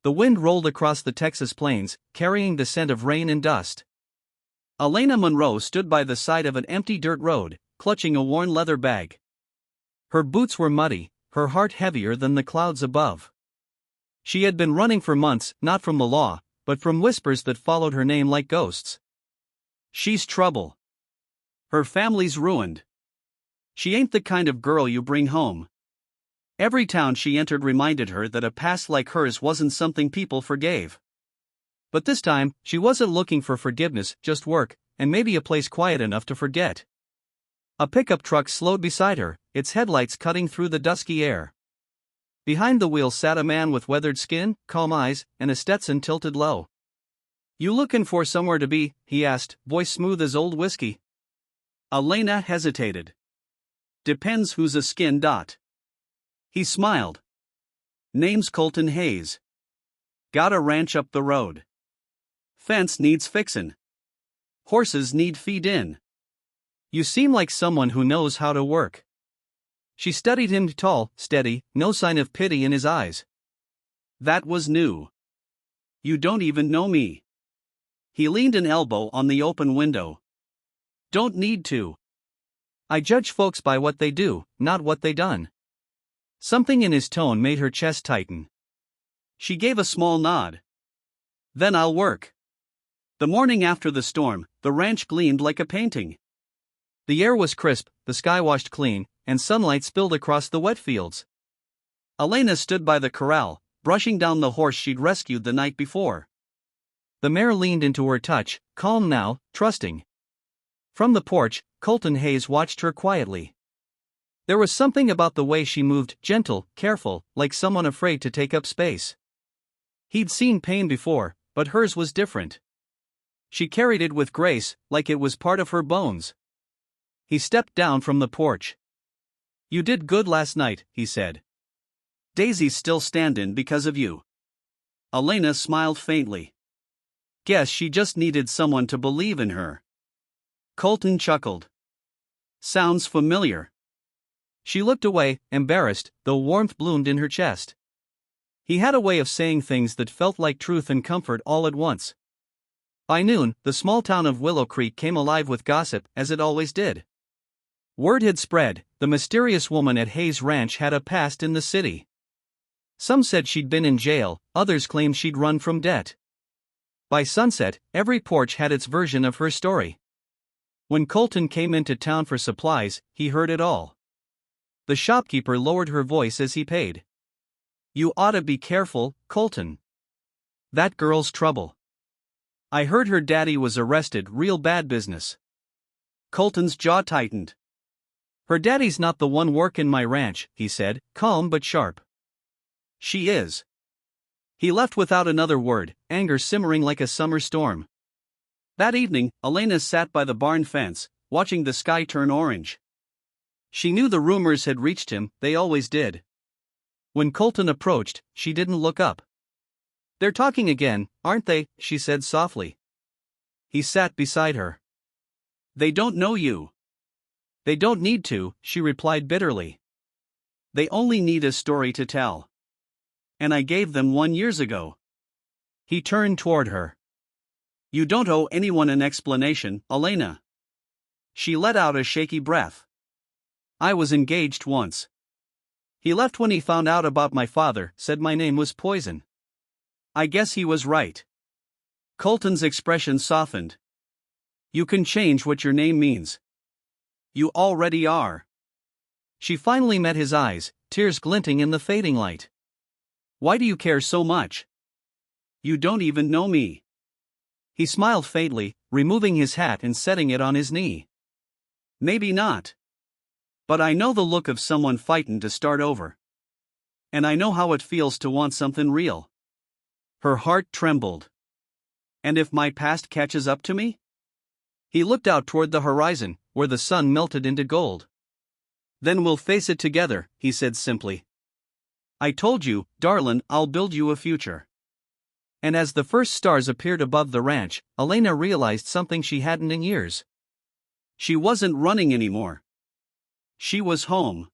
The wind rolled across the Texas plains, carrying the scent of rain and dust. Elena Monroe stood by the side of an empty dirt road, clutching a worn leather bag. Her boots were muddy, her heart heavier than the clouds above. She had been running for months, not from the law, but from whispers that followed her name like ghosts. She's trouble. Her family's ruined. She ain't the kind of girl you bring home. Every town she entered reminded her that a past like hers wasn't something people forgave. But this time, she wasn't looking for forgiveness, just work, and maybe a place quiet enough to forget. A pickup truck slowed beside her, its headlights cutting through the dusky air. Behind the wheel sat a man with weathered skin, calm eyes, and a Stetson tilted low. "You looking for somewhere to be?" he asked, voice smooth as old whiskey. Elena hesitated. "Depends who's a skin dot." He smiled. "Name's Colton Hayes. Got a ranch up the road. Fence needs fixin'. Horses need feed in. You seem like someone who knows how to work." She studied him, tall, steady, no sign of pity in his eyes. That was new. "You don't even know me." He leaned an elbow on the open window. "Don't need to. I judge folks by what they do, not what they done." Something in his tone made her chest tighten. She gave a small nod. "Then I'll work." The morning after the storm, the ranch gleamed like a painting. The air was crisp, the sky washed clean, and sunlight spilled across the wet fields. Elena stood by the corral, brushing down the horse she'd rescued the night before. The mare leaned into her touch, calm now, trusting. From the porch, Colton Hayes watched her quietly. There was something about the way she moved, gentle, careful, like someone afraid to take up space. He'd seen pain before, but hers was different. She carried it with grace, like it was part of her bones. He stepped down from the porch. "You did good last night," he said. "Daisy's still standin' because of you." Elena smiled faintly. "Guess she just needed someone to believe in her." Colton chuckled. "Sounds familiar." She looked away, embarrassed, though warmth bloomed in her chest. He had a way of saying things that felt like truth and comfort all at once. By noon, the small town of Willow Creek came alive with gossip, as it always did. Word had spread, the mysterious woman at Hayes Ranch had a past in the city. Some said she'd been in jail, others claimed she'd run from debt. By sunset, every porch had its version of her story. When Colton came into town for supplies, he heard it all. The shopkeeper lowered her voice as he paid. "You oughta be careful, Colton. That girl's trouble. I heard her daddy was arrested, real bad business." Colton's jaw tightened. "Her daddy's not the one workin' my ranch," he said, calm but sharp. "She is." He left without another word, anger simmering like a summer storm. That evening, Elena sat by the barn fence, watching the sky turn orange. She knew the rumors had reached him, they always did. When Colton approached, she didn't look up. "They're talking again, aren't they?" she said softly. He sat beside her. "They don't know you." "They don't need to," she replied bitterly. "They only need a story to tell. And I gave them one years ago." He turned toward her. "You don't owe anyone an explanation, Elena." She let out a shaky breath. "I was engaged once. He left when he found out about my father, said my name was poison. I guess he was right." Colton's expression softened. "You can change what your name means. You already are." She finally met his eyes, tears glinting in the fading light. "Why do you care so much? You don't even know me." He smiled faintly, removing his hat and setting it on his knee. "Maybe not. But I know the look of someone fightin' to start over. And I know how it feels to want something real." Her heart trembled. "And if my past catches up to me?" He looked out toward the horizon, where the sun melted into gold. "Then we'll face it together," he said simply. "I told you, darlin', I'll build you a future." And as the first stars appeared above the ranch, Elena realized something she hadn't in years. She wasn't running anymore. She was home.